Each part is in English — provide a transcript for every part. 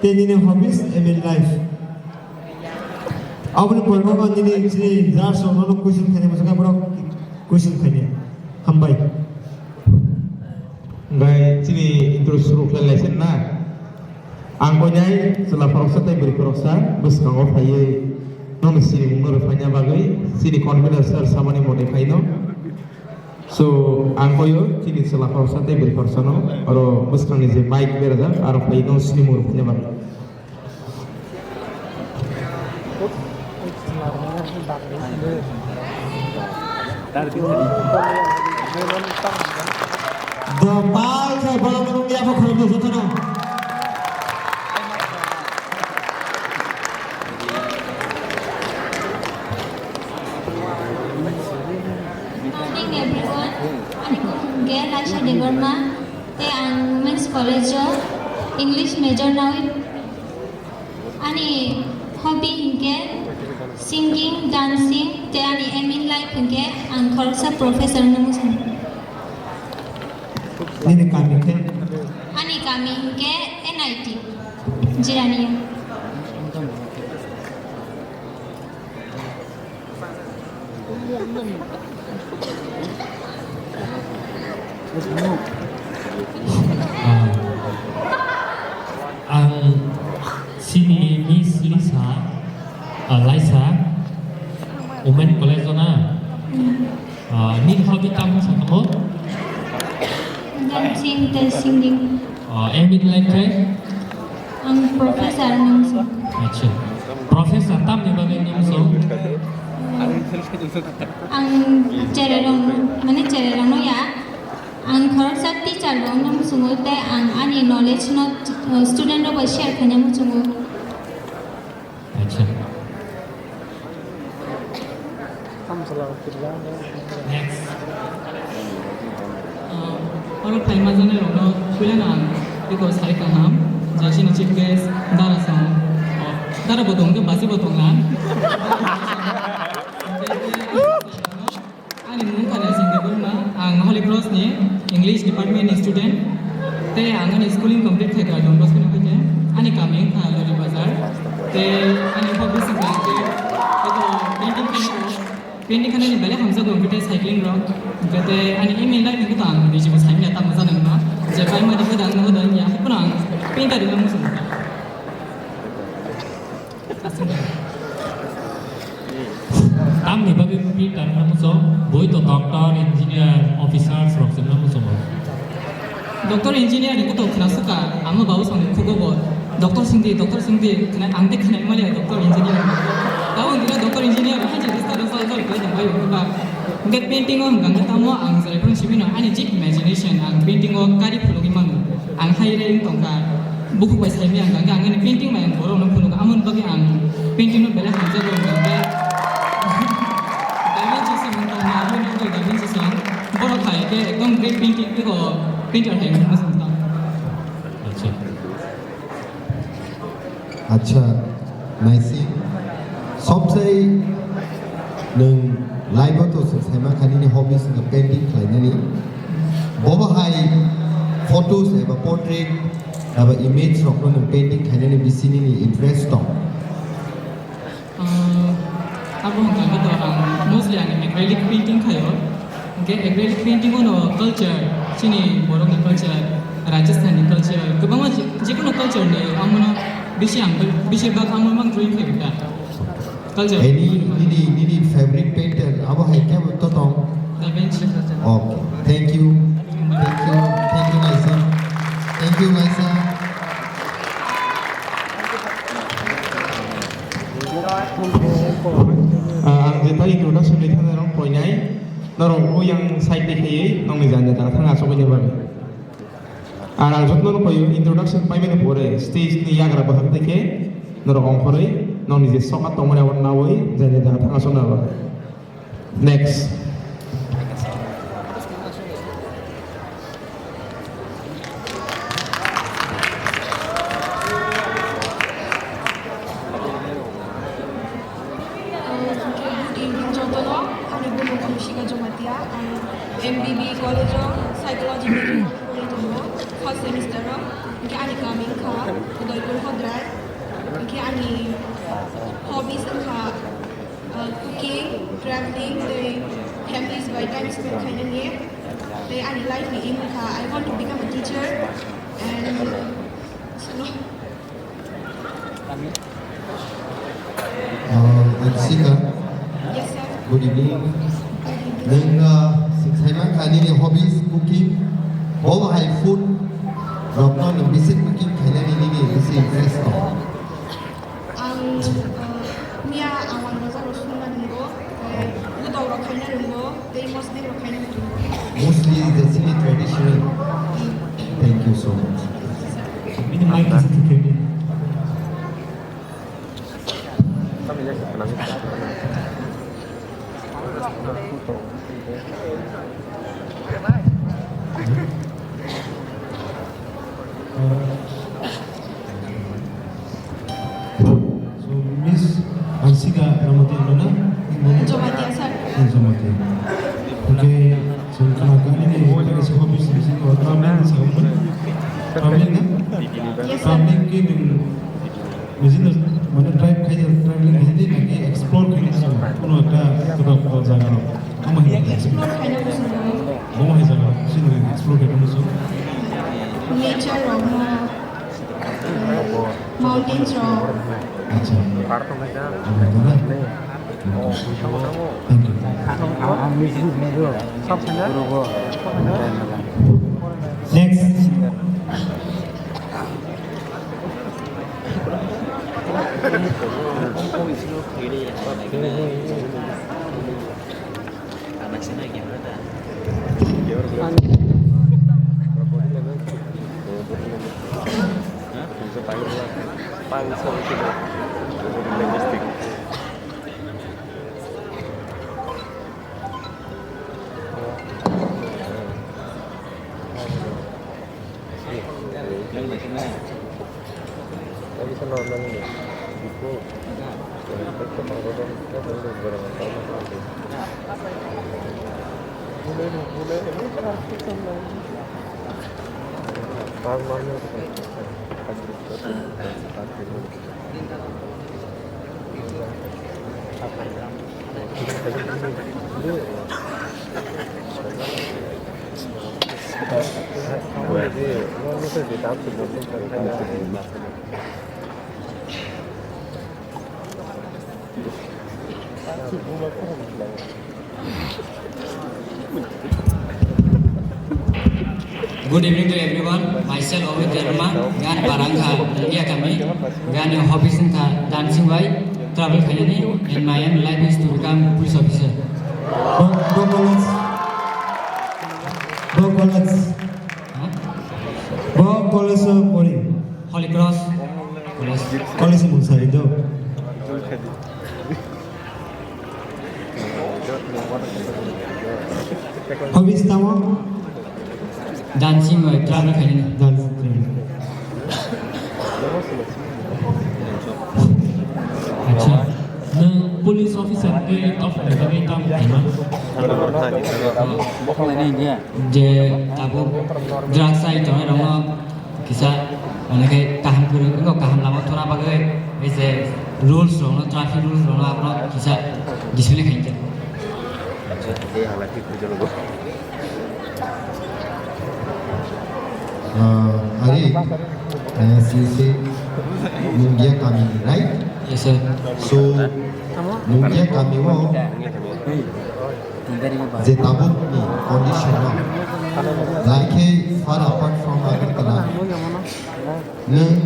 Tenine hobbies and in life. Abone polmama nini sini jar so nono question khane masaka borok question khane. Hambai. Ngai sini terus ruklan lesson na. Ang bonyai setelah proses tay beri proses bus kanggo paye nono sini mungro fanya bagai sini confidence sir samane modify no. So ang koyo sini setelah proses tay beri proses no aro bus kang je mic berada aro paye no sini mungro fanya bagai. Debal saya bawa menunggu apa kalau tu sana. Morning everyone. Aku Laisha Debbarma. Te ang Women's College English major now. Ani hobby hingke singing, dancing. Te ani aim in life hingke ang khorsa professor namus. Ini kami ke? Ani kami hingke NIT Jirania. Ang sini Miss Lisa, Liza, Women College na. Ni hobby kamu sa kamu? Dancing, singing. Emin life kay? Ang professor namus. Acha. Professor tam ni bagay namus so. Ang cererong, mana cererong no ya? Ang khorsa teacher dong namus sungut te ang ani knowledge no student ro share khanya mu chungu. Acha. Next. Orang Thai mazane rono kuilan iko sari kaham jasi ni chief guest dara sang dara bodong ke basi bodong lan ani mung kana sing Debbarma ang Holy Cross ni English department student te angani schooling complete khai ka don bas kuna ke ani kami kha lori bazar te ani hobby sing ke ito painting kana ni bale hamza go ke cycling rock te ani email live ke tang di jibo sai ta maza nang na je pai ma di ko dang no dan ya punang painter di namu semua Tam ni bagay pintar namus so. Boy to doctor, engineer, officer from namus so. doktor engineer itu tuh kena suka ama bau sang kugo bo doktor singdi kena angte kena malah doktor engineer tahu nggak doktor engineer kan jadi start ko dan bayu kuba nggak painting om nggak tahu ang saya pun sih bina ani jeep imagination ang painting om kari pulogi manu ang hiring tongka buku pas saya biang nggak angin painting main borong nang pulogi amun bagi ang painting no bela hamza dong nggak dimensi sih mentang malu nggak dimensi sih borong kayak ekdom great painting itu painter है मैं समझता हूँ अच्छा अच्छा नाइसी सबसे नंग live तो सबसे मां खानी ने हॉबीज का पेंटिंग खाने नी बाबा हाई फोटोज है बा पोर्ट्रेट अब इमेज रखो नंग पेंटिंग खाने ने बिसिनी नी इंटरेस्ट तो अब हम क्या कहते हैं मोस्टली आने एक्रेलिक पेंटिंग खायो के acrylic painting ono culture sini borong culture Rajasthan culture kebangma jikono culture ni amuna bisi bag amuna mang drawing ke bita culture ini fabric painter अब है क्या तो तो Da Vinci okay thank you लाइसा ang jeta introduction ni thana rong poinai norong ko yang side ni khaye nong ni janja ta thanga so ni babe arang jotno no koyo introduction pai me pore stage ni yagra bahak teke norong ong khorei nong ni je soka tomore wan nawoi janja ta thanga so na babe next MBB college psychology first semester ke ani kami kha Udaipur Hodrai hobbies cooking, traveling, the families by time spent kainani. They are life ni aim I want to become a teacher and so. Ansika, Yes sir. good evening. Neng saiman kani ni hobbies cooking, bawa hai food, doktor neng basic cooking kainani ni basic interest no. Mia awan bazar usulna nunggu, udau rakainya nunggu, they mostly rakainya nunggu. Mostly the Sini traditional. Thank you so much. Ini mic is security. So Miss Ansika Ramati Nona, Jomati sir. Ramati. Okay, so kali ini kita kasih hobbies di sini. Traveling sama, traveling kan? Yes sir. Traveling ke mungkin mana drive kayak traveling ini lagi explore kini semua. Kuno ada beberapa jaga no. Kamu yang explore. Explore kainnya nunggu. Kamu yang jaga, sini explore kayak kamu semua. Nature mountains Acha. Thank you. Next. Good evening to everyone. Myself Debbarma. Gan barangha India kami. Gan hobbies tha dancing by travel kayani. And my aim life is to become police officer. College pori. Holy Cross. College musari do. Hobbies tamo. Dancing by travel kayani. Acha. Neng police officer ke top dari tam mana? Je tabu drug side jangan orang kisah mana ke kaham kuru enggak kaham lama thora bagai ऐसे rules orang traffic rules orang apa kisah display kayaknya. Ari, sisi Mungia kami, right? Yes sir. So Mungia kami wo je tabuk ni condition no. Like far apart from Agartala, neng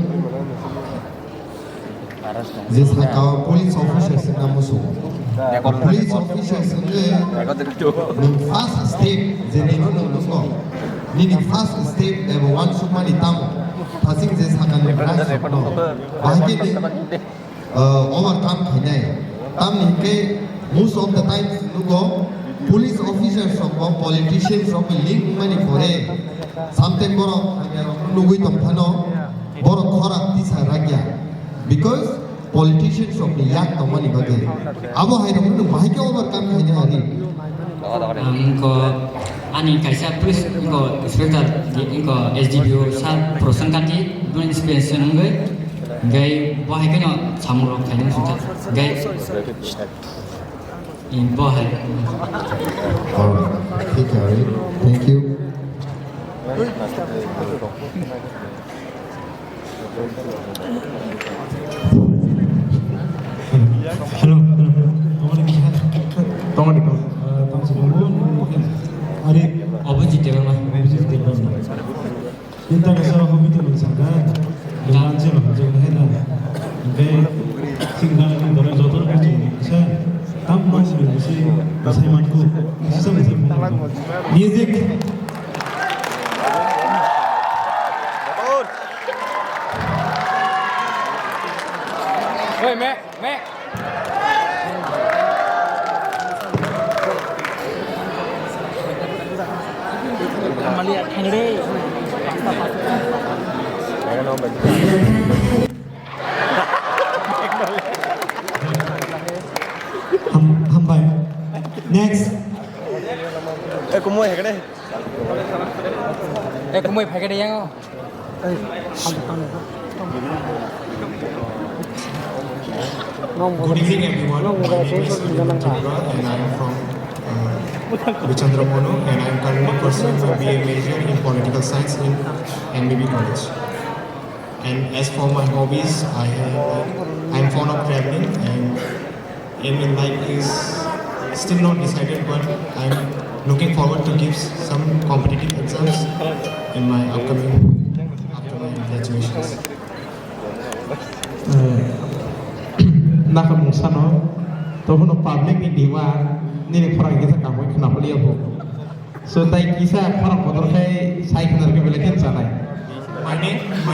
je saka police officers na musuh. Police officers ni neng first step je nino nunggu. Nini first step ever one suma ni tamu. Pasing je saka neng branch no. Bahagi ni overcome kini. Tam ni ke most of the time nunggu. Police officers from politicians from link money for it. Something borok nungui tompano borok korak tisa ragia because politicians from the yak tomani bagi. Abo hai nunggu bahaya overcome kini hari. Inkau ani kaisa police inkau inspector inkau SDPO sah prosangkati dua inspection nunggu Gai bohai kan samurok kainan sudah. Gai in bohai. Alright. Thank you, Ari. Thank you. Hello. Tolong di kau. Ari, Opposite Debbarma. kita bisa hobi tu bersangka, jangan sih jangan hendak. Jadi, tinggal di dalam jodoh itu, saya tak masih masih manku, masih. Music. Oi, Mek. Melihat Henry. Hambai. Next. Kumui cái đây. Kumui phải cái đây không? Good evening, everyone. My name is Tripura, and I am from Chintamala, and I am currently pursuing my BA major in political science in MBB college. And as for my hobbies, I am fond of traveling, and aim in life is still not decided, but I am looking forward to give some competitive exams in my upcoming after my graduations. Nak musano, toh no public ni diwa, ni ni orang kita kamu kenapa lihat bu? So tai kisah orang kotor kai saya kenal ke belajar sana. My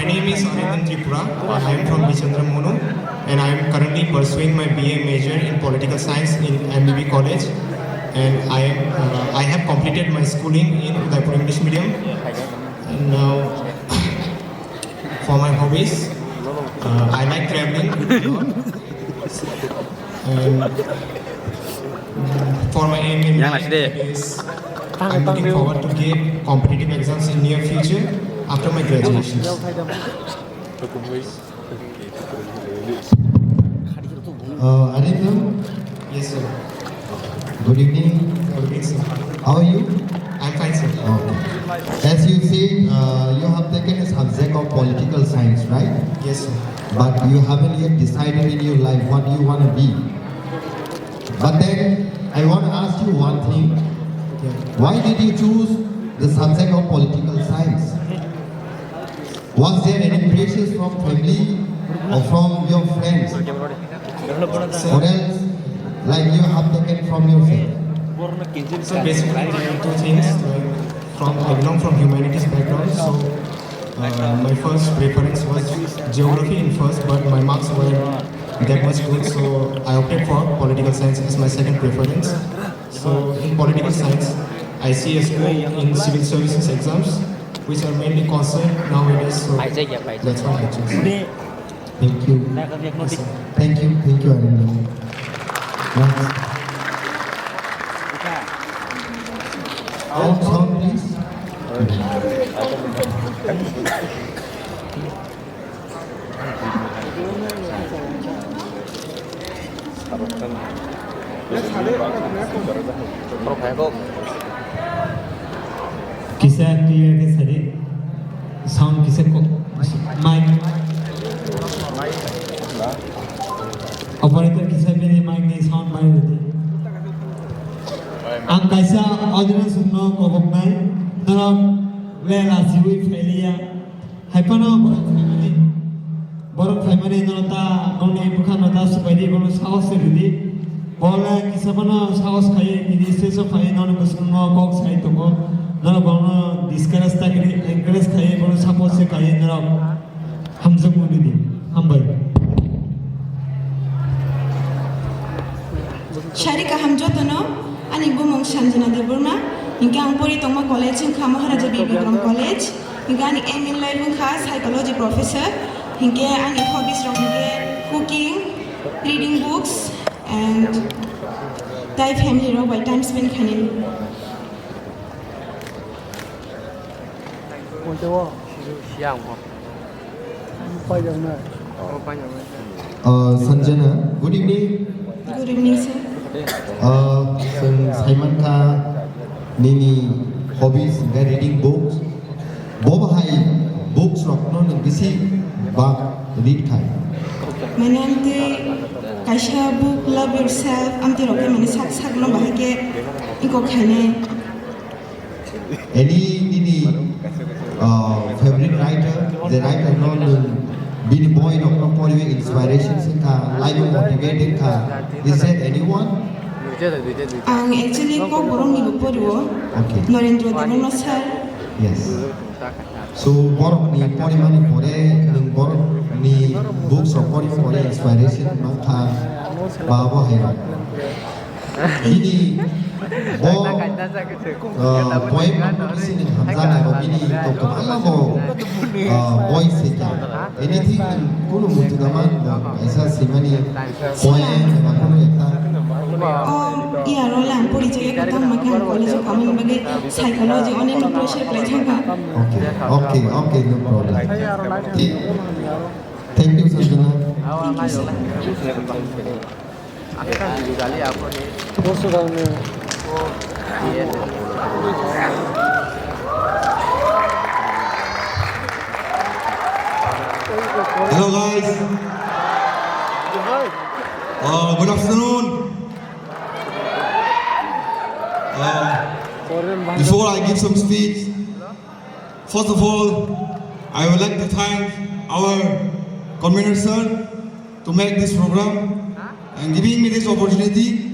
name is Tripura. I am from Chintamala, and I am currently pursuing my BA major in political science in MBB college, and I have completed my schooling in Udaipur English medium. And now for my hobbies, I like traveling. And for my aim in life is I'm looking forward to give competitive exams in near future after my graduation. Arindam? Yes, sir. Good evening. Good evening, sir. How are you? I'm fine, sir. As you said, you have taken a subject of political science, right? Yes, sir. But you haven't yet decided in your life what you want to be. But then, I want to ask you one thing. Why did you choose the subject of political science? Was there any pressure from family or from your friends? Or else, like you have taken from yourself? So basically, there are two things. I belong from humanities background, so my first preference was geography in first, but my marks weren't that much good, so I opted for political science as my second preference. So in political science, I see a scope in civil services exams, which are mainly concerned nowadays. So that's why I chose. Thank you. Yes, sir. Thank you, Arindam. Next. Sound, please. Kisah clear ke sari? Sound kisah ko? Mic. Operator kisah pilih mic ni sound mic berarti. Ang kaisa audience no kobok nai, naram lela siwi felia. Hypano borok family nota noni bukan nota supaya bono saus sedih. Bola kisah mana saus kaya ini sesuatu kaya noni kusungo kok saya tunggu. Nara bono discuss tak ini encourage kaya bono support se kaya nara hamzak muni di hambai. Syarika hamjotono ani bumong Sanjana Debbarma hingga ang puri tongma college ng Maharaja Vibie college hingga ani aim in life ng psychology professor hingga ani hobbies rong hingga cooking, reading books and Thai family rong by time spent kanin. Sanjana, good evening. Good evening, sir. Simon ka nini hobbies ga reading books. Boba hai books rokno nang bisi ba read khai. Mane amte kaisa book love yourself amte roke mane sak no bahake iko khaine. Any nini favorite writer, the writer no Bini boy no poriwe inspiration sika life motivated ka. Is there anyone? Ang actually Kokborok ni boporiwo. Okay. Narendra Debbarma sir. Yes. So borok ni porimani pore nung borok ni books of pore inspiration mangka bawa hero. Ini boyisi ni hamza na bini to kamala mo boy sika. Anything kuno mutu daman aisa simani boy na kuno ekta. Iya rolang porichaya katam makan college kamen bagi psychology onen no pressure play thanga. Okay, no problem. Thank you, Sanjana. Hello guys. Good afternoon. Before I give some speech, first of all, I would like to thank our convener sir to make this program and giving me this opportunity.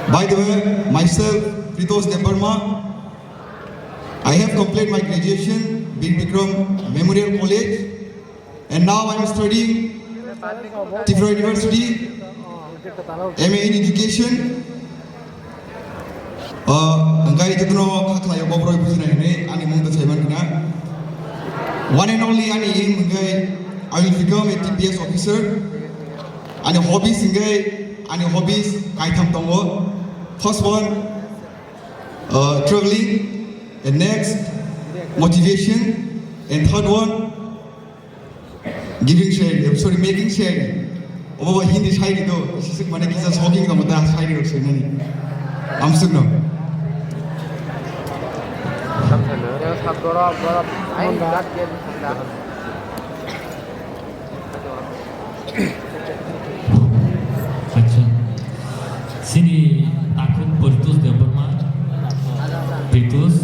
By the way, myself, Debbarma, I have completed my graduation Bikram Memorial College, and now I am studying Tiprasa University, MA in Education. Engkai itu tuh kakak yang Kokborok itu sini ini, ani mungkin saya mana. One and only ani ini engkai I will become a TPS officer. Ani hobbies engkai ani hobbies kaitam tonggo. First one, traveling, and next, motivation, and third one, giving sharing. Sorry, making sharing. Oba Hindi shairi itu, sisik mana kisah soging kamu dah shairi rasa ini. Amsuk no. अच्छा sini takut Peritus Debbarma Peritus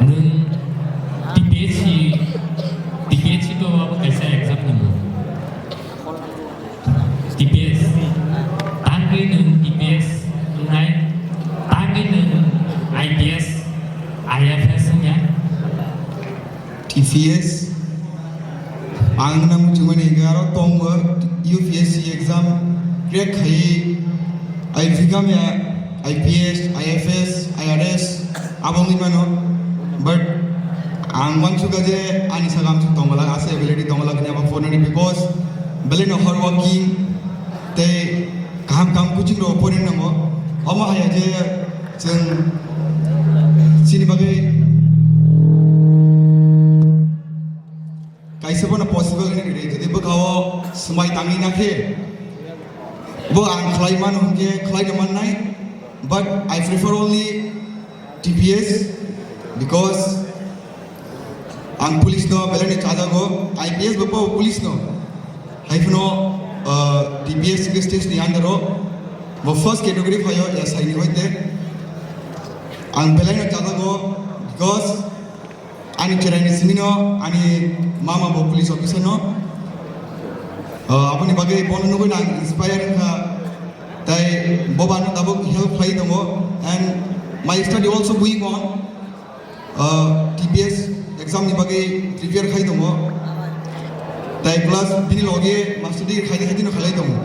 nung TPS itu apa कैसा exam number TPS tangge nung TPS nai tangge nung IPS IFS nya TPS ang nam cuma ni garo tonggo UPSC exam crack hai I become a IPS IFS IRS abang ni mano but ang manchu kaje ani sagam chu tongala ase ability tongala kanya ba phone ni because belen hard working te kam kuching ro porin namo ama haya je jeng sini bagai kaisa pun possible ni re jadi bagawo semai tangi nakhe bo ang klaiman hunge klai naman nai but I prefer only TPS because ang police no belani chaja go IPS bapo police no haifno TPS ke stage ni andaro bo first category phayo SI ni hoite ang belani chaja go because ani cherani simino ani mama bo police officer no apni bagai bono no na inspire ka tai boba no dabo help khai dongo and my study also going on TPS exam ni bagai prepare khai dongo tai plus bini loge master degree khai no khalai dongo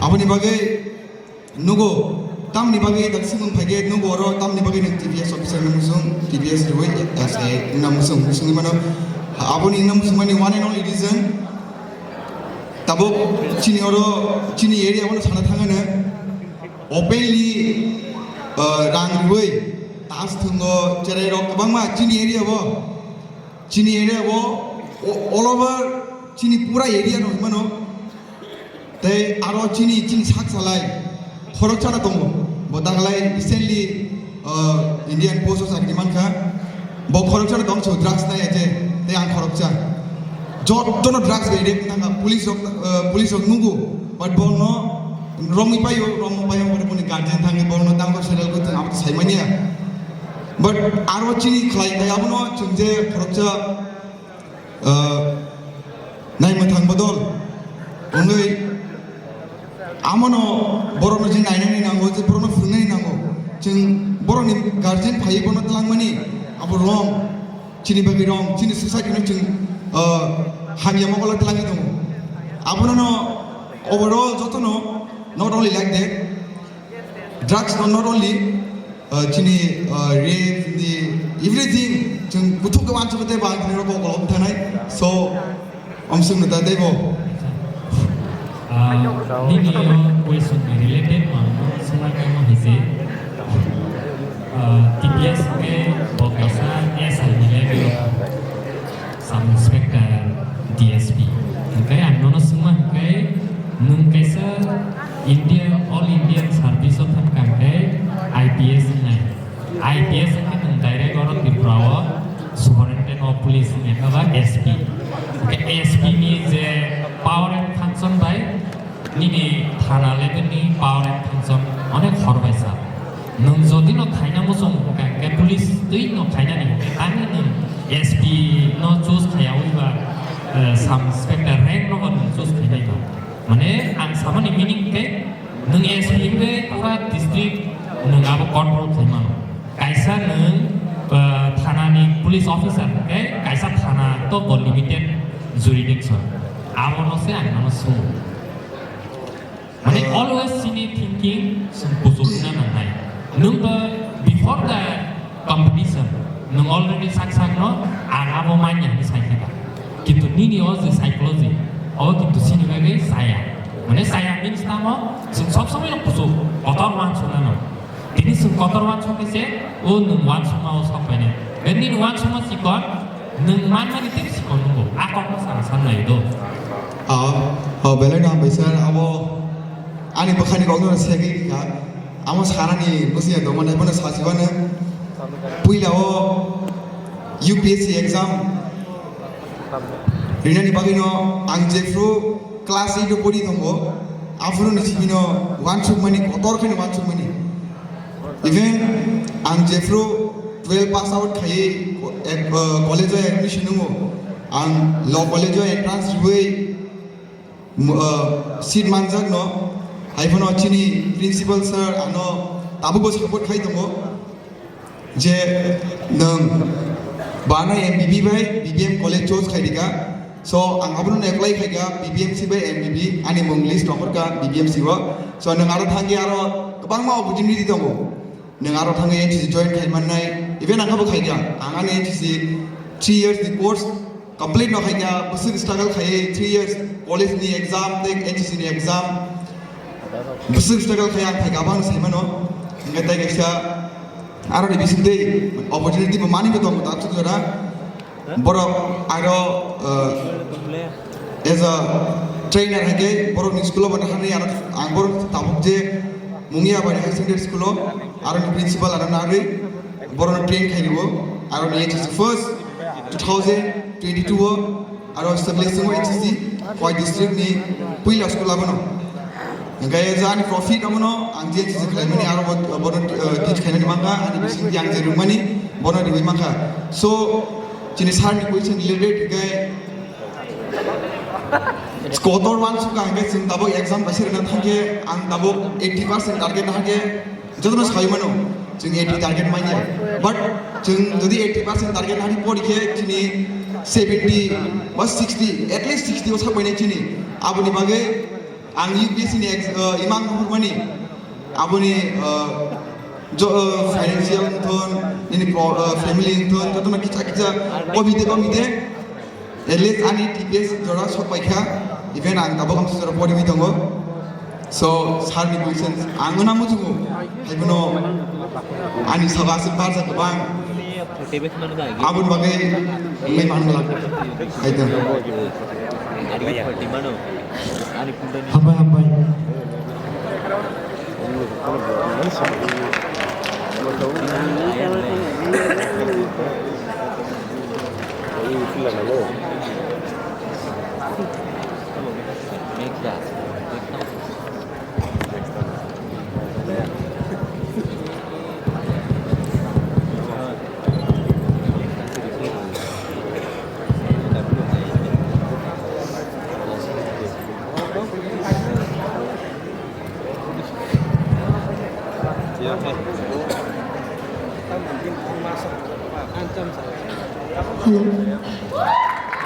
apni bagai nugo tam ni bagai daksimung phage nugo ro tam ni bagai TPS officer namusung TPS roi as a namusung sungi mano apni namusung mani one and only reason tabo chini area ono sana thangane openly rang roi tas thungo cherai rok bangma chini area bo Chini area all over Chini pura area no mano. They are Chini Saksalai, Horokana Tomo, Botangalai, recently Indian Post Agrimanka, Bob Horokana Tomso, drugs Nayaje, they are Horokchan. Don't drugs, police of Nugu, but Bono. Romi payo, Romo guardian tangi bono tango sedal ko tang amat saimania. But arwa chini klai tayabuno chungje procha nai matang bodol. Only amono borono jin nai nai nango, je borono funai nango. Chung boroni guardian payi bono telang mani. Abu wrong, chini bagi wrong, chini society no chung hanya mokola telang itu. Abu no overall jotono. Not only like that, drugs are not only chini rape, everything. Chung butuh kawan cakap bang ni rokok kolom tanai. So, sung nada debo. Ini question related mana semua kamu hisi. TPS ke pokoknya SI level some inspector DSP. Okay, anono semua okay. Nungkaisa India All Indian Service of Kangkai IPS ini IPS ini direct orang Tiprasa Superintendent of Police ini apa SP. SP ini je power and function by ini thana level ini power and function अनेक हरबायसा नों जदि न खायना मोसं के police तुई न खायना नि आनि नों SP न चूज खायावैबा साम इंस्पेक्टर रैंक न बन चूज खायनायबा माने आं सामानि मीनिंग के नों SP के पुरा डिस्ट्रिक्ट नों आबो कंट्रोल खायमान कायसा नों थानानि पुलिस अफिसर के कायसा थाना तो लिमिटेड जुरिडिक्शन आबो नसे आं नसो माने always sini thinking sempusukna nangai nung before the competition nung already saksak no abo manya ni saikita kintu nini oz psychology oh kintu sini bagi saya mane saya means tamo sing sob sob yang pusuk kotor wan suna no ini sing kotor wan suna se oh nung wan suna o sob bene ini wan suna sikon nung mana ni tip sikon nunggu akok sana sana itu bela dah besar abo ani bakhani kau tu segi ka amo sekarang ni mesti ada mana pun sasiwan puila o UPSC exam Reina ni bagi no angjefru kelas itu puri tunggu afro ni sini one chuk mani kotor kini one chuk mani even angjefru 12 pass out khai college admission nunggu ang law college entrance way seat manjak no iPhone ochini principal sir ano tabu support khai tongo je nang bana MBB by BBM college chose khai dika so ang abun apply khai ga BBMC by MBB ani mong list nomor ka BBMC wa so nang aro thangi aro kabang ma opportunity tongo nang aro thangi NCC join khai manai even ang abo khai ga ang ani NCC 3 years the course complete no khai ga busuk struggle khai 3 years college ni exam tek NCC ni exam besar struggle kayak abang sih mana, nggak tahu kisah, ada di sini opportunity pemani betul aku tak tahu ada, baru ada as a trainer aja, baru di sekolah mana hari ada, baru tahu je, mungkin apa high secondary sekolah, ada di principal ada nari, baru train kayak gitu, ada di HSC first 2022, ada establish semua HSC, kau district ni, pilih sekolah mana. Gaya zani profit amono angje chise khlaimani aro bono teach khainani manga ani bising yang je rumani bono di manga so chini sar ni question related gaya skotor wan suka gaya sing tabo exam basir na thage ang tabo 80% target na thage jodono saimano ching 80 target manya but ching jodi 80% target na porikhe chini 70 bas 60 at least 60 osa koine chini abuni bage ang UPSC ni imam kumani abuni jo financial thon ini family thon joto na kita komite at least ani TPS jora sok paikha even ang tabo kam sura pori mi tongo so sar ni questions angona mujugo haibuno ani sabase parsa kabang abun bagai memang lah. Itu. Hambai.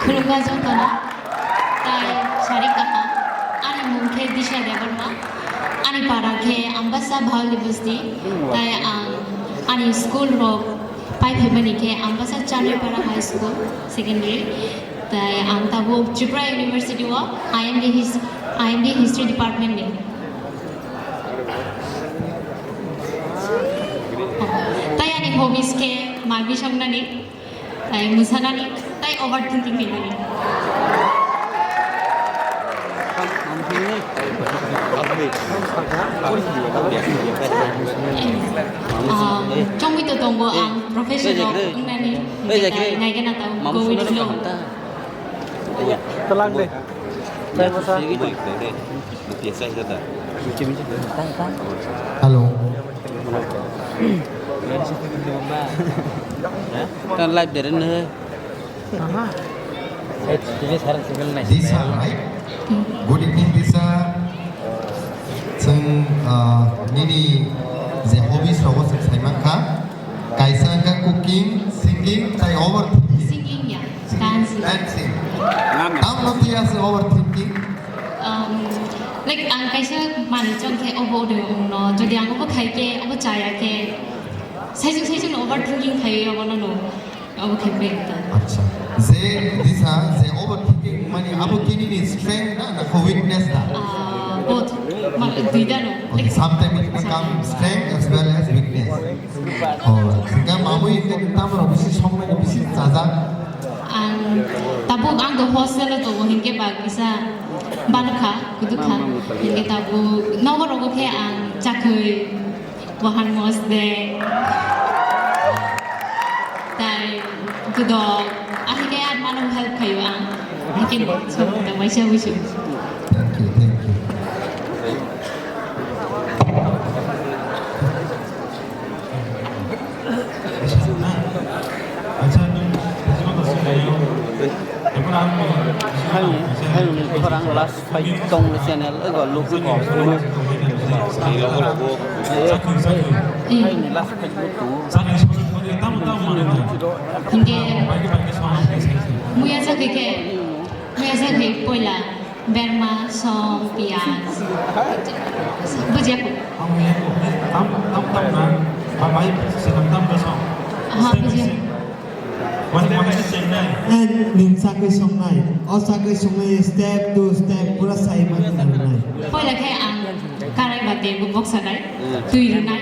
krwiha jotana tai sharikaha ani mungke disha Debbarma ani parake ambasa bhawli busti tai ani school ro pai phebani ke ambasa Chintamala high school secondary tai tabu Tripura University wa IMD history department ni tai ani hobbies ke magi songnani tai musanani tai overthinking ni trong cái từ tổng của professional cũng nên đi ngày cái nào tao go with the flow Telang deh. Saya masa. Hello. Kan live dari mana? Ini sekarang single night. Disa, right? Good evening, Disa. Seng nini the hobbies rawa seng sai maka. Kaisa ka cooking, singing, tai overthinking. singing ya dancing Dancing. Tam lo tia se overthinking. like ang kaisa mani chong ke obo de no jodi ang obo khai ke obo chaya ke sai no overthinking khai obo no obo khebe ta Acha. Ze Disa ze overthinking mani abo kini ni strength na ko weakness da. both duida no Okay, sometimes it become strength as well as weakness. Sehingga mamu itu kita merobisi somai bisi saja. tabu ang do hostel to hingke ba bisa banka kudukha hingke tabu nogo rogo ke ang chakoi wahan mos de tai kudo ahike ad manu help kayo ang hikin so ta waisha wishu Thank you, thank you. Hay orang las phải tông lên xe này lấy gọi lúc nó còn luôn. Thì nó là vô. Hay las phải lúc tú. hingke muya sa ke poila berma som pias bujia ko ha bujia And ning sakai song nai. Or sakai song nai step to step pura sai mak nai. poila ke ang karai bate bu boksa nai tuir nai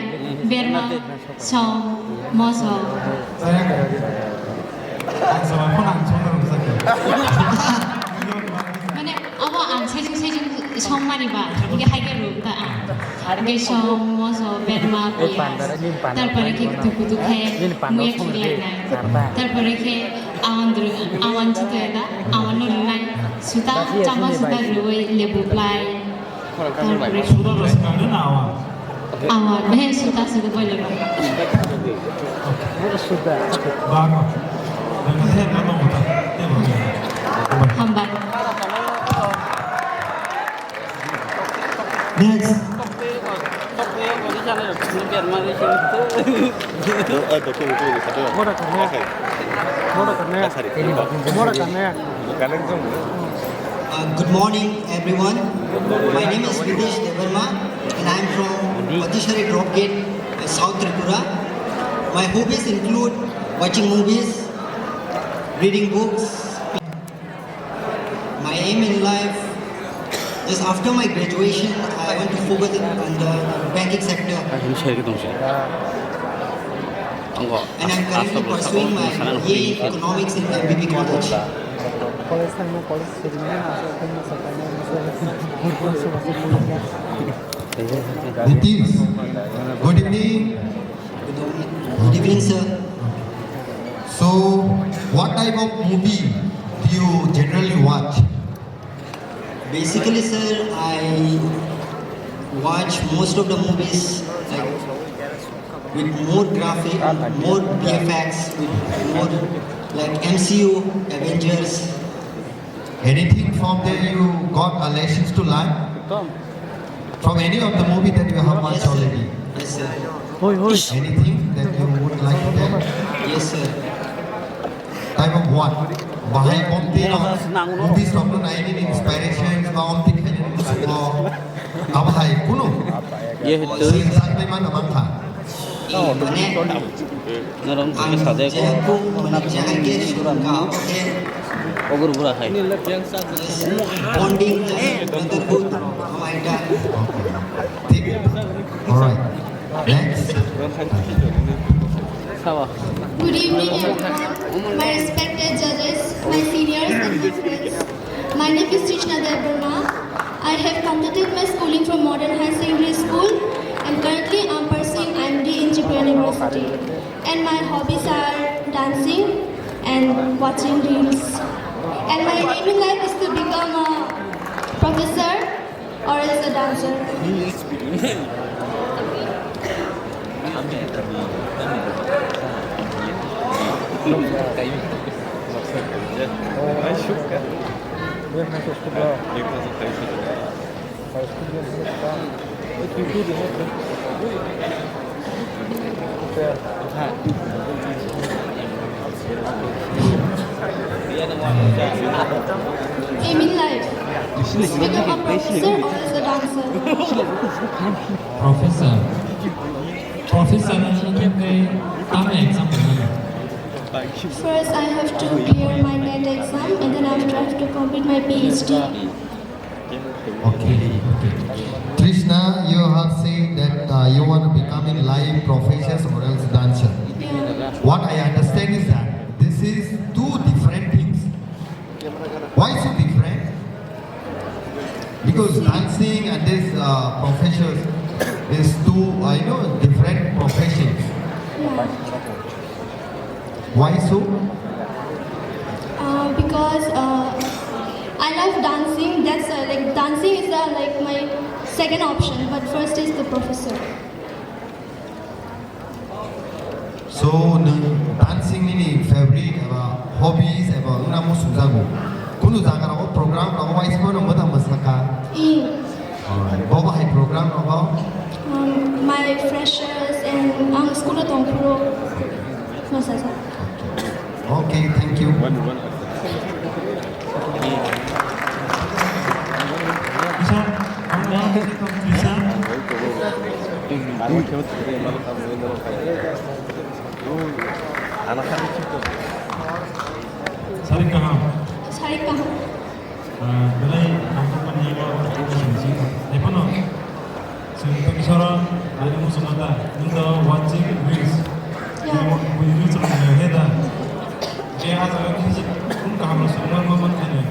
berma som moso মানে अब आं सेजों संमानि बा इनके हाइके रुता इनके सम मसो बेरमा तारपरे के तुकुतु खे मुए खुलिया नाय तारपरे के आवन चितेदा आवन नो नाय सुता चामा सुता रुई लेबु प्लाई तारपरे आवन में सुता सुता बोले hambar Next. Good morning, everyone. My name is Debbarma, and I am from Patishari Dropgate, South Tripura. My hobbies include watching movies, reading books. My aim in life, just after my graduation, I want to focus on the banking sector. and I'm currently pursuing my BA Economics in MBB College. Nitish, good evening. Good evening, sir. So, what type of movie do you generally watch? Basically, sir, I watch most of the movies like with more graphic, more BFX, with more like MCU, Avengers. Anything from there you got a lessons to learn? From any of the movie that you have watched Yes, sir. already? Yes, sir. Anything that you would like to tell? Yes, sir. Type of what? Bahaya konti no movies from no nine inspirations ba om tikhen no abahai kuno sing sakle mana mangha Bonding, brotherhood, oh my God. All right. Next. Good evening, everyone. My respected judges, my seniors, and my friends. My name is Debbarma. I have completed my schooling from Modern High Secondary School, and currently I'm pursuing MD in Tiprasa University. And my hobbies are dancing and watching reels. And my aim in life is to become a professor or as a dancer. Aim in life is to become a professor or as a dancer. Professor mungkin tamu exam ini. First, I have to clear my NET exam, and then after I have to complete my PhD. Okay. Krishna, you have said that you want to become in life professor or else dancer. Yeah. What I understand is that this is two different things. Why so different? Because dancing and this professors is two, different professions. Yeah. Why so? Because I love dancing. That's like dancing is like my second option, but first is the professor. So, dancing ini favorite hobbies namu sujago. Kunu jaga rago program rago wise ko namu ta masaka. Boba hai program rago. My freshers and school at Kokborok. Masasa. Okay, thank you. Saling kaham. Sorry, kahan? Belai nampak panjang sih. Epono. Sehingga kisara ada musuh mata. Kita watching reels. Reels orang heda. Dia ada kisah pun kaham semua momen ini.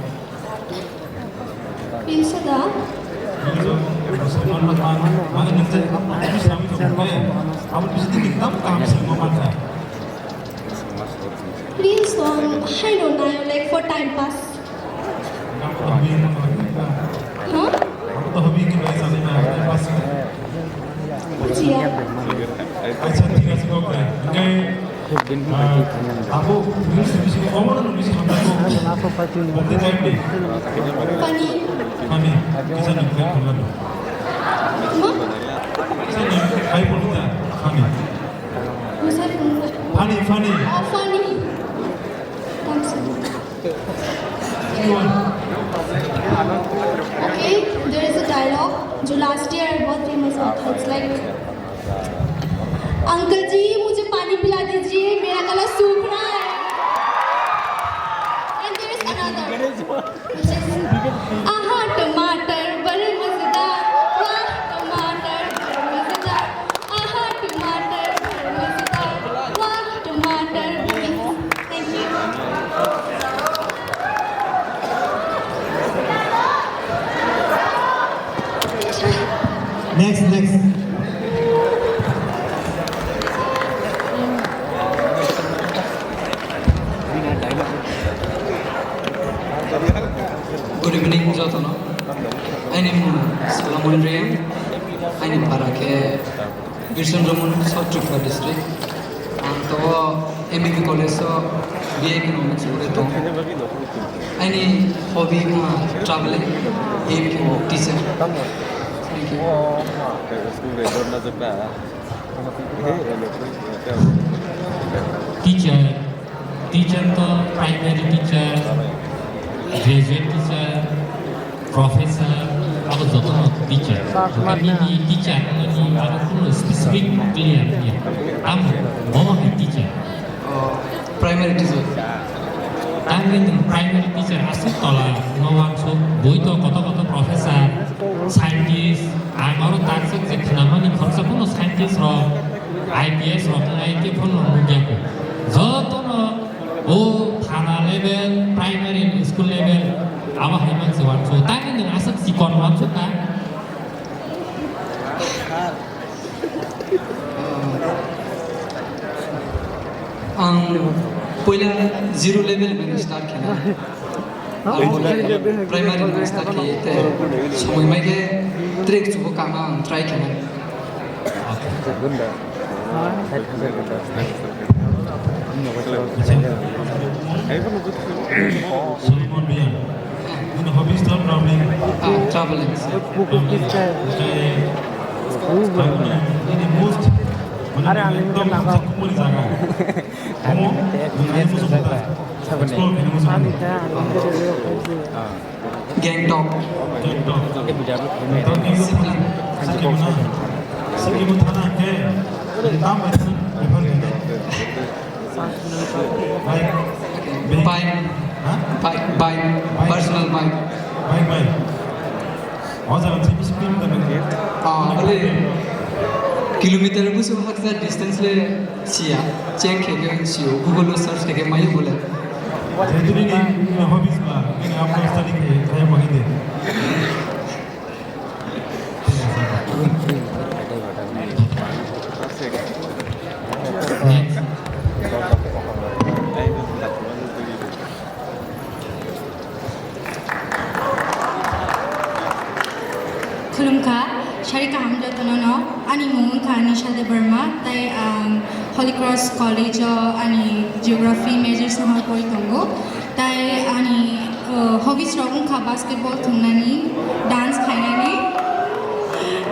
Reels ada? Reels semua makan. Mana nanti Islam itu bukan. Kamu bisa tinggal kaham semua makan. Reels I don't know, like for time pass. Huh? Yeah. अच्छा ठीक है इसको करें आपको bisa ngomong atau bisa ngomong berarti tadi Funny. kisah nih kayak gimana Huh? kisah nih kayak gimana funny Sorry. funny Oh, funny. Dancing. Okay, there is a dialogue जो last year बहुत famous हुआ था. It's like, uncle जी मुझे पानी पिला दीजिए, मेरा गला सूख रहा है. And there is another, which is, आहा टमाटर बड़े मजेदार, वाह टमाटर बड़े मजेदार, आहा टमाटर बड़े मजेदार, वाह Next. Good evening, Jotono. My name is Reang. I am Parake, Virsun South Tripura district. And to MBB college BA economics ureto. I need hobby traveling, aim teacher. Thank you. Teacher to primary teacher, graduate teacher, professor, atau jotono teacher. Kami ni teacher ini ada pun specific clear dia. Kamu bawa teacher. Primary teacher. Kami dengan primary teacher asal tola ngawang so boy to kota professor, scientist, agak orang tak sih kenapa ni kalau pun scientist ro, IPS ro, IT pun orang jotono thana level, primary school level, awak hanya sewan so. Tapi dengan asal si konwan so kan? Pula zero level में start किया primary में start किए थे समय में के track चुको काम try किया Solomon Bian. In hobbies traveling. Traveling. Ini most. Ada yang lebih lama. Kamu mengenai musuh kita. Explore mengenai musuh kita. Gangtok. Sekimu tanah ke. Tambah itu. Bike. Personal bike. Bike. Jangan sih sebelum boleh kilometer bu so haksa distance le sia check ke siu Google search ke mai boleh. Jadi ini hobbies lah. Ini apa study ke saya bagi deh. Kulumka, Sharika Hamza Tonono, Ani Munka Nisha Debbarma, Tai Holy Cross College Ani Geography major Sahar Koi Tongo, Tai Ani Hobbies Rogunka basketball Tunani, dance Kainani,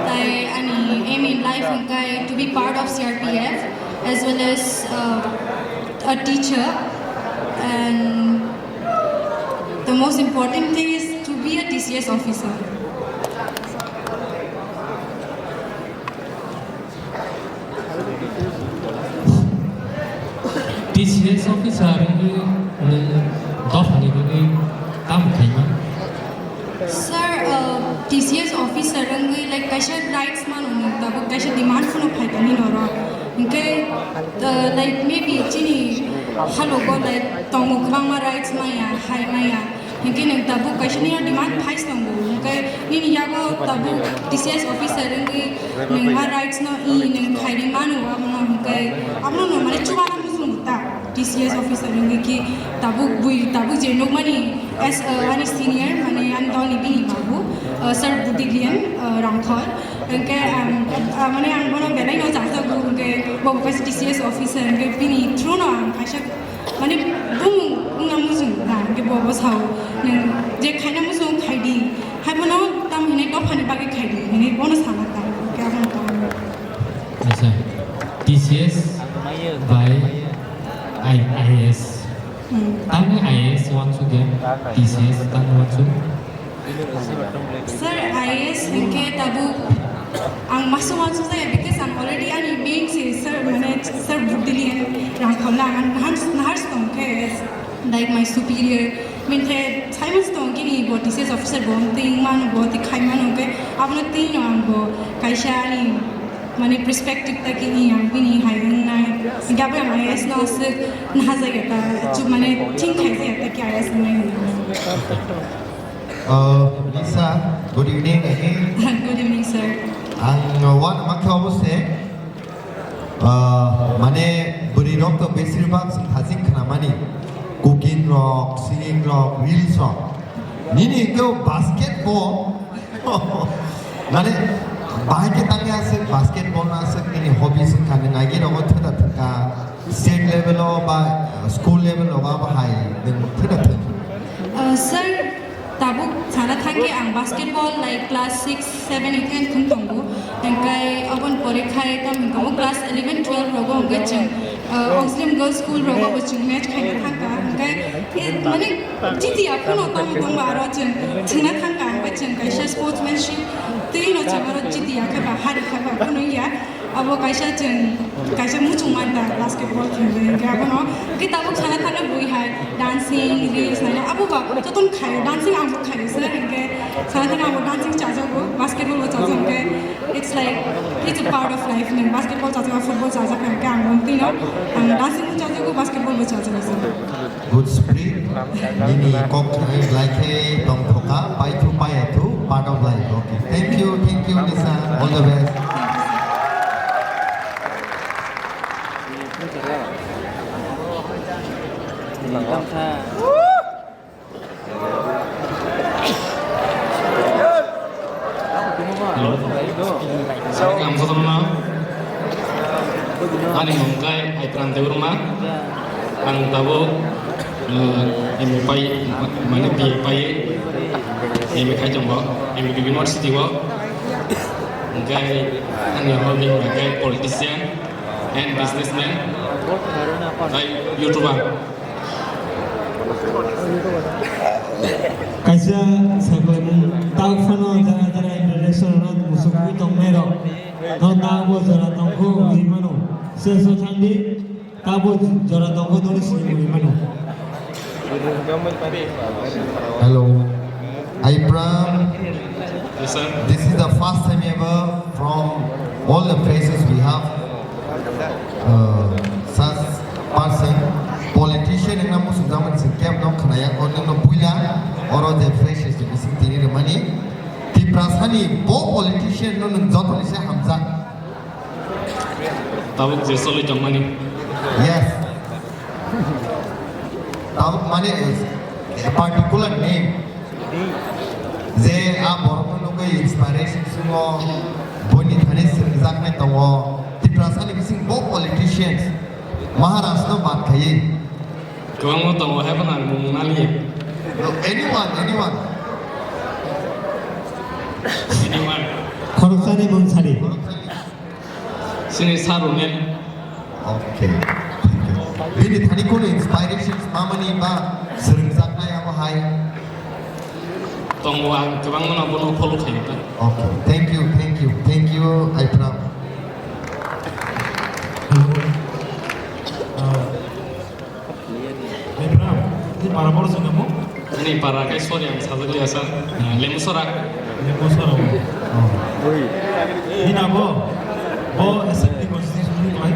Tai Ani aim in life Unkai to be part of CRPF as well as a teacher, and the most important thing is to be a TCS officer. TCS officer ini top ini tam kayaknya. Sir, TCS officer ini like kaisa rights man unta, tapi kaisa demand pun upaya ni nora. Mungkin like maybe cini halo go like tamu kerama rights maya, hai maya. Mungkin tabu kaisa ni demand price tamu. Mungkin ini jago tabu TCS officer ini nengah rights no i neng kairi manu, mungkin amno no mana cuba TCS officer yang ki tabu jenok mani as one senior mani andoni bini babu sir budiglian ramthor engke mani angbono benai no jasa gu engke babu kas TCS officer engke bini through no ang kaisa mani bung ngamusung na engke babu sao neng je khaina musung khaidi habono tam hine top hani bagi khaidi hine bonus sana ta ke abon ta Bisa TCS by IAS. Tanya IAS want to get TCS tanya want to. Sir, IAS engke tabu ang masuk want to saya because I'm already an being sir mana sir budilian rang kholang nahars tong ke like my superior minthe Simon tong kini bo TCS officer bon ting man bo tikai man ke apna tin ang bo kaisa ni mani perspective tak ini yang ini hiring naik, sehingga apa yang IAS no se nahasa kita, cuma mani think kaisa tak kaya IAS naik. Lisa, good evening again. Good evening, sir. wan makhe obose mane buri rok to beshirbag sing thasing khnamani cooking rock, singing rock, reels rock. Nini kyo basketball mane bahake tangi ase basketball na ase nini hobbies khane nagi rogo thada thaka state level o ba school level o ba high den thada thada. Sir, tabuk sana thangi ang basketball like class 6, 7, 8 kan thungtongo. Tangkai abon porekhai tam kamu class 11, 12 rogo ngecheng. Muslim girls school rogo bachung match khaina thangka. Tangkai mane jiti apuno tam tong baro cheng. Chena thangka bacheng kaisa sportsmanship. Tei no chamaro jiti akha hari khaba kuno ya. Abo kaisa cheng kaisa muchung manda basketball khele. Abo no kita abo sana thangka bui hai dancing reels na abo ba joton khai dancing abo khai sir ke sana thangka abo dancing chaja go basketball bo chaja ke it's like it's a part of life ne basketball chaja football chaja ka ke ang bonti no ang dancing chaja go basketball bo chaja sir. Good spirit. Nini kok like hey tong thoka pai thu part of life. Okay. Thank you Lisa. All the best. Salam sama ani mungkai ai prang Debbarma ang tabo emi pai mane pi pai emi khai jongbo emi university wo mungkai ani hobby mungkai politician and businessman ai youtuber kaisa saklemu tawfano jara international rat musukui tongmero no tabo jara tongko imano seso thandi tabo jara tongko dori sini imano. Hello. Ibram. Yes sir. This is the first time ever from all the places we have such person, politician yang namu sudah mensekian nom kena kon nom punya orang the freshest di sini tiri remani. Tiprasa ni bo politician nom jodoh ni saya Hamzah. Tahu jesoli jomani. Yes. Tahu mana is a particular name. Ze a borong nunggu inspiration semua boni thane serizak na tawo. Tiprasa ni bising bo politicians. Maharashtra baat khaye. Kau mau tahu apa nak mengenali? Anyone. Khoroksani Monsari. Sini sarumen. Okay. Ini tadi kono inspirations mama ni ba seringsak na yang hai. Tongwang kebang mana pun follow kaya. Okay. Thank you. I proud. Ini para bor sengamu? Ini para kaisor yang satu biasa lemu sorak. Ini nabo, bo assembly constitution ni kau?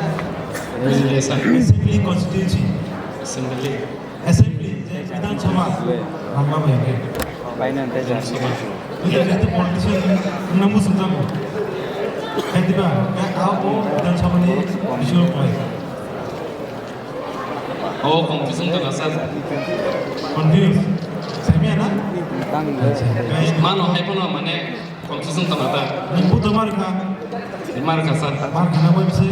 Assembly, Vidan Sabha, Bangla Bangla. Ini jadi politician namu sengamu. Ketiba, apa Vidan Sabha ni visual kau? Oh, confusing tu asal. Confused. Semi ana? Mana hai pun mana confusing tu ada. Ibu temar ka? Temar kasar. Temar kana boleh bisa?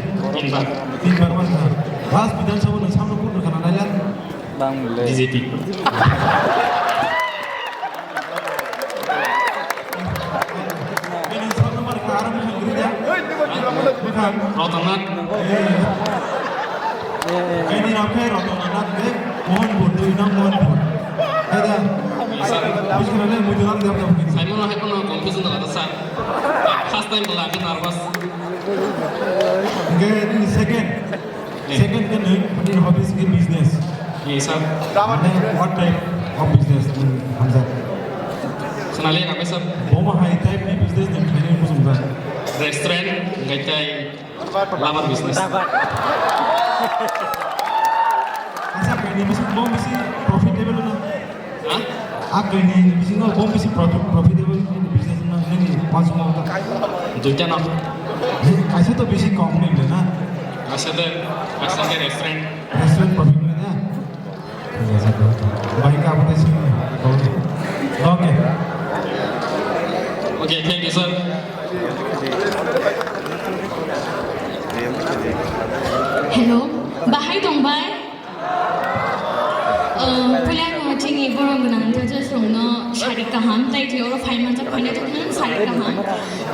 Tin bar mas ka. Bas Vidan Sabha ni sama pun kana layan. DJP. Ini sama temar ka aram ni gerja. Bukan. Rotanat. Ini apa rotanat ke? Mohon bodoh ina mohon bodoh. Ada. Habis kena muncul lagi apa? Saya mau hai pun confusing tu asal. First time tu lagi nervous. Ini second kan ni hobbies ke business. Yes sir. What type of business Hamzah? Kenali apa sir? Boma high type ni business ni kini musuh dah. Restoran, gajai, lamar bisnis. Asa kini musuh bom mesti profitable na. Hah? Ak kini mesti no bom mesti profitable ni business na. Ni मासुमाव दुईटा न कैसे तो बेसी company लेना Asade restaurant restaurant profit में ना भाई का बताइए okay okay thank you sir hello बाहाय दंबाय पहिला जोंनि बर' गोनांथार जोंनो सारि गाहाम ताइटियाव फाइमान जा फाइना जों सारि गाहाम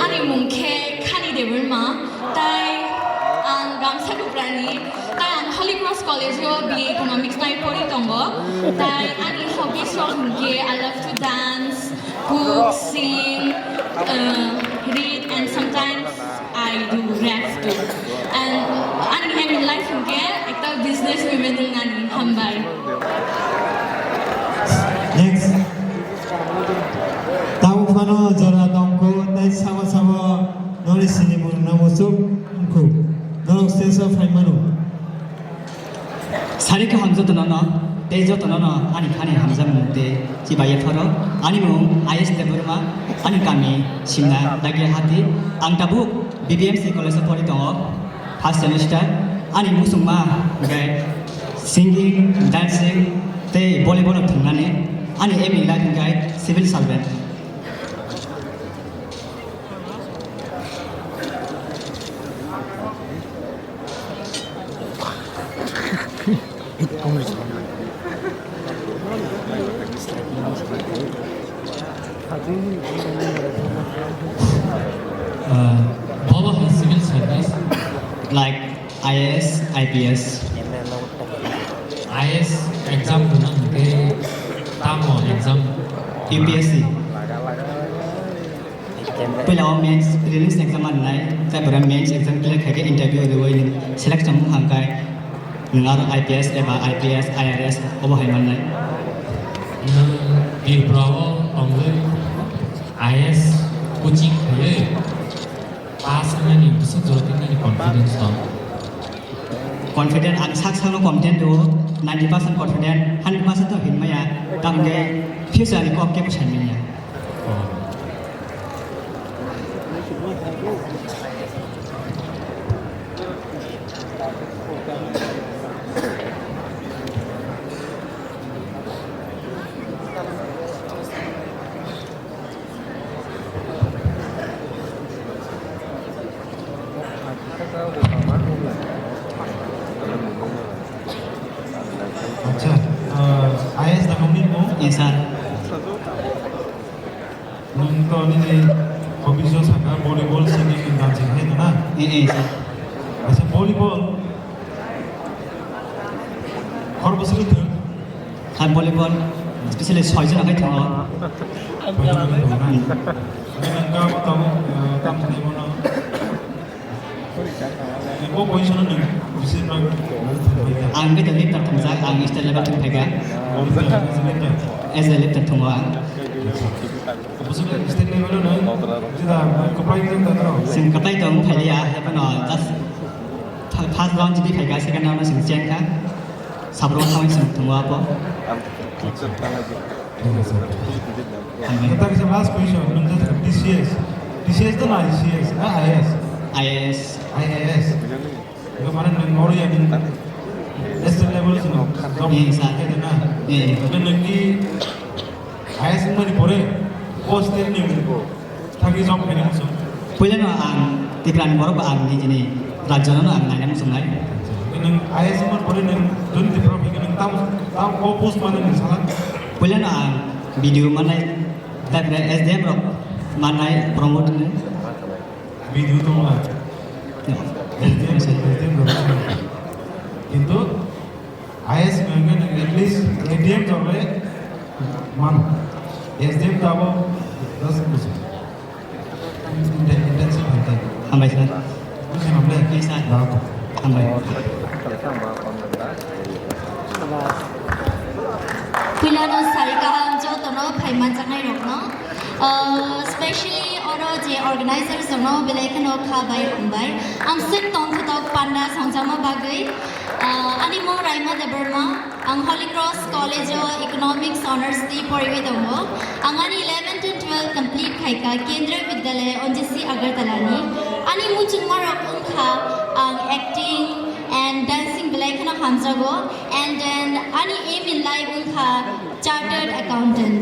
आंनि मुंखे खानि देबरमा ताइ आं गामसा गुब्रानि ताइ आं हलि क्रस कलेजाव BA इकोनॉमिक्स नाय परि दङ ताइ आंनि hobbies होनके I love to dance cook sing read and sometimes I do rap too and आंनि aim in life होनके एकटा business women होननानै हामबाय Next. Tahu fano jara tongko tai sama-sama nulis sini muna musuk ku. Nolok sesa faimanu. Sarika hamza tonana, tejo tonana, ani khani hamza mute, cibaya thoro, ani mung IS Debbarma, ani kami simna lagi hati, ang tabuk BBMC College Pori tongo, first semester, ani musungma, gai singing, dancing, te volleyball thungnane, ani aim in life gai civil servant. Baba has civil service Like IAS, IPS. IS exam guna ke tamo exam UPSC. पहिला mains prelims exam आननाय जायफोरा mains exam clear खायके interview होदों select जामु हांखाय नोंआरो IPS एबा IPS IRS अबहाय माननाय Tiprasa only IS coaching है पास में नहीं बस जरूरत नहीं confidence तो confident ang saksang content do 90% confident 100% to hinmaya tamge future ni ko ke pusan minya अच्छा IS nakamni mo yes sir nung to ni hobbies jo saka volleyball singing and dancing hai na sir अच्छा volleyball हर बसले थे han volleyball especially soijon akai thong nangka tahu tam ni mo na वो position नहीं उसे ना ang ke dalip tak thong ang state level thong phega as a lip tak thong wa उसे state level ना जिदा कपाई नहीं करता sing kapai tong phaiya hepan no just first round jadi phega second round sing chen ka sabro thong sing thong wa po kita bisa last question menurut TCS itu lah TCS IAS IAS kemarin memori yang national level semua Yes, sir. dan lagi IAS itu di Pore post ini thagi job ini musuh पहिला no ang tikran borok ba ang ni jini rajana no ang nainam sungai ini IAS itu Pore nih dun di Pore ini tamu post mana nih salah पहिला no ang video mana tapi SDM rok mana promote ni video tuh lah কিন্তু IAS mungkin at least ADM जावे मान SDM जावो 10% intensive होता है hambai sir कुछ हमने yes sir रात hambai पहिला न सारि गाहाम जो तनो फाइमान जानाय रक न स्पेशली अरो जे अर्गेनाइजर्स दङ बेलायखन खाबाय हमबाय आं सिट तंखतक पान्डा संजामा बागै अनि म राइमा देबरमा आं हलि क्रस कलेज इकोनॉमिक्स ऑनर्स ती पढिबाय दङ आं अनि 11 to 12 complete khaika Kendra Vidyalaya Onjesi Agartala ni ani muchungmara unkha acting and dancing belai khana hamjago and then ani aim in life unkha chartered accountant.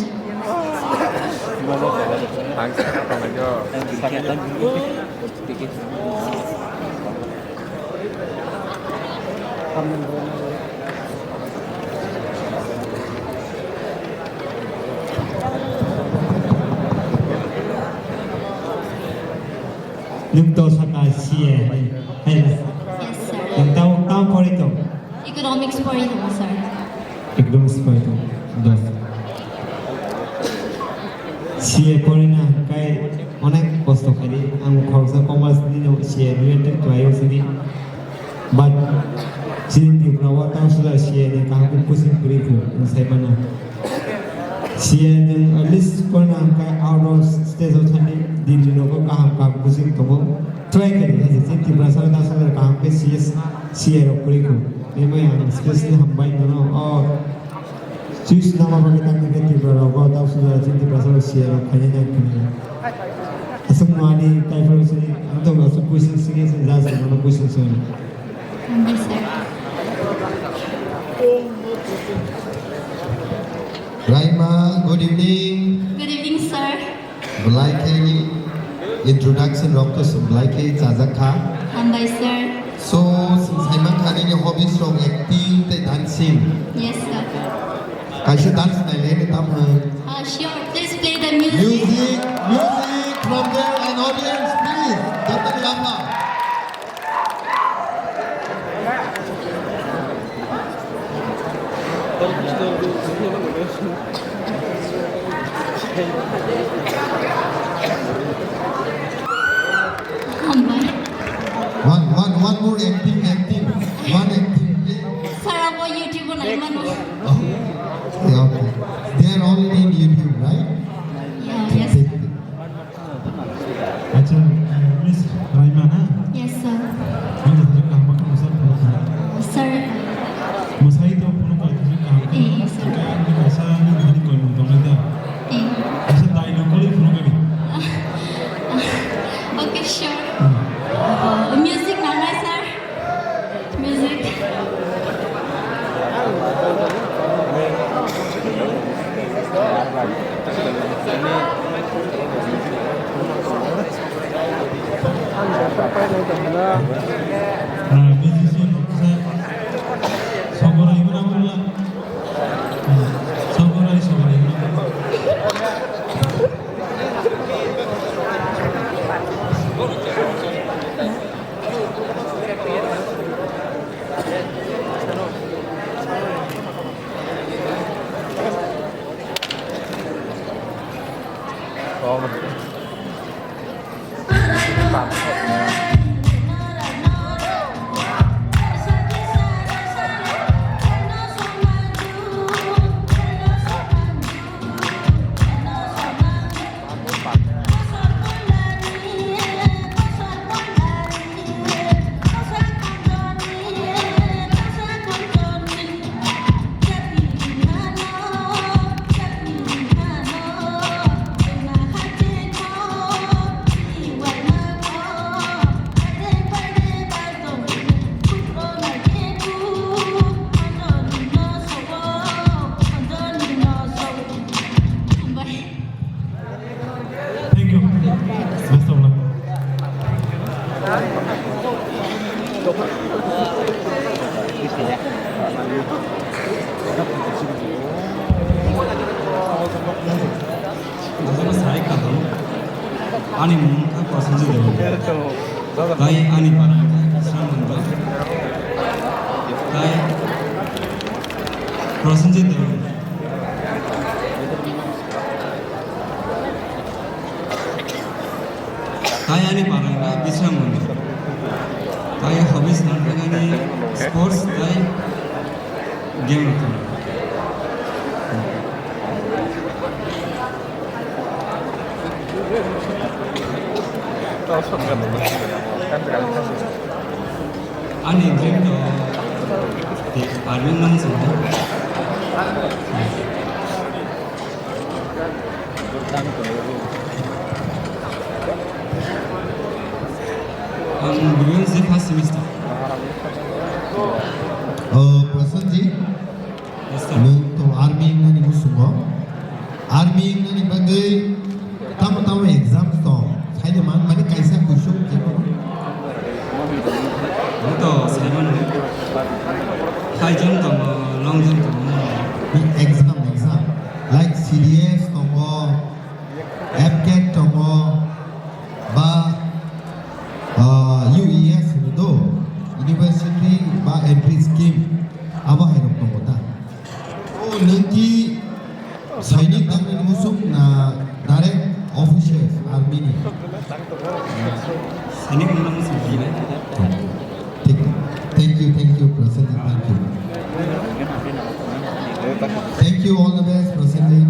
Nung to sa siya hay Yes sir. nung tao ko rito Economics po rin ako sir. economics ko ito dos siya ko rin na kay অনেক কষ্ট করি আমি খরচা commerce দিনে CA related ক্লাইও Sini but চিন্তি প্রবতা সুদা CA নি কাহু কুসিং করি কো সাইবানা সিএ নি লিস্ট কোনা কাই আউট অফ স্টেজ অফ থানি দিন দিন को কাহু কাহু কুসিং তবো ট্রাই করি হেজি চিন্তি প্রসার দাসের কাহু পে সিএ র করি কো এমে আমি specially হামবাই no O Sus nama bagi tangga kita berapa tahu sudah cinta pasal siapa kayaknya kini. Semua ni type sini, atau masuk question sini senjata mana question sini. Raima, good evening. Good evening sir. Belai ke introduction doktor sebelai ke jazaka. Hambai sir. So, saya makan ini hobbies from acting dan dancing. Yes sir. Kaisa dance na lene tam Sure, please play the music. Music from there and audience, please. Dr. Yapri. One more acting. One acting, please. Sir, ako YouTube na naman. Yeah, okay. They are already in YouTube, right? Yeah, yes. अच्छा miss Raima ना Yes sir. मैं तो काम कर मुझे Sir. मुझे तो पुनो कर तुझे काम Yes sir. मैं ऐसा नहीं कोई नहीं तो मैं तो ऐसा डायलॉग कोई पुनो करी Okay, sure. Music now, right, sir? Music. musician Sogora Ibra Mula Sogora Ani mungkin pasang juga. Kai ani parang, sama juga. Kai pasang juga. Kai ani parang, kai bisa mana. Kai hobbies nanti ani sports, kai game itu. Ani dream to di Arvind semua. Doing the first semester. Prasanji, nung tong army nani musumo, army nani bagai tamu exam tong, saya man mana kaisa kusuk jeko. Itu saya mana? High jump atau long jump atau Exam, like CDS tomo, FCAT tomo, ba UES itu, University ba entry scheme, apa yang tomo ta? Oh, nanti sainik dengan musuh na direct officers army ni. Sainik mana musuh gila? Thank you, President. Thank you, all the best, President.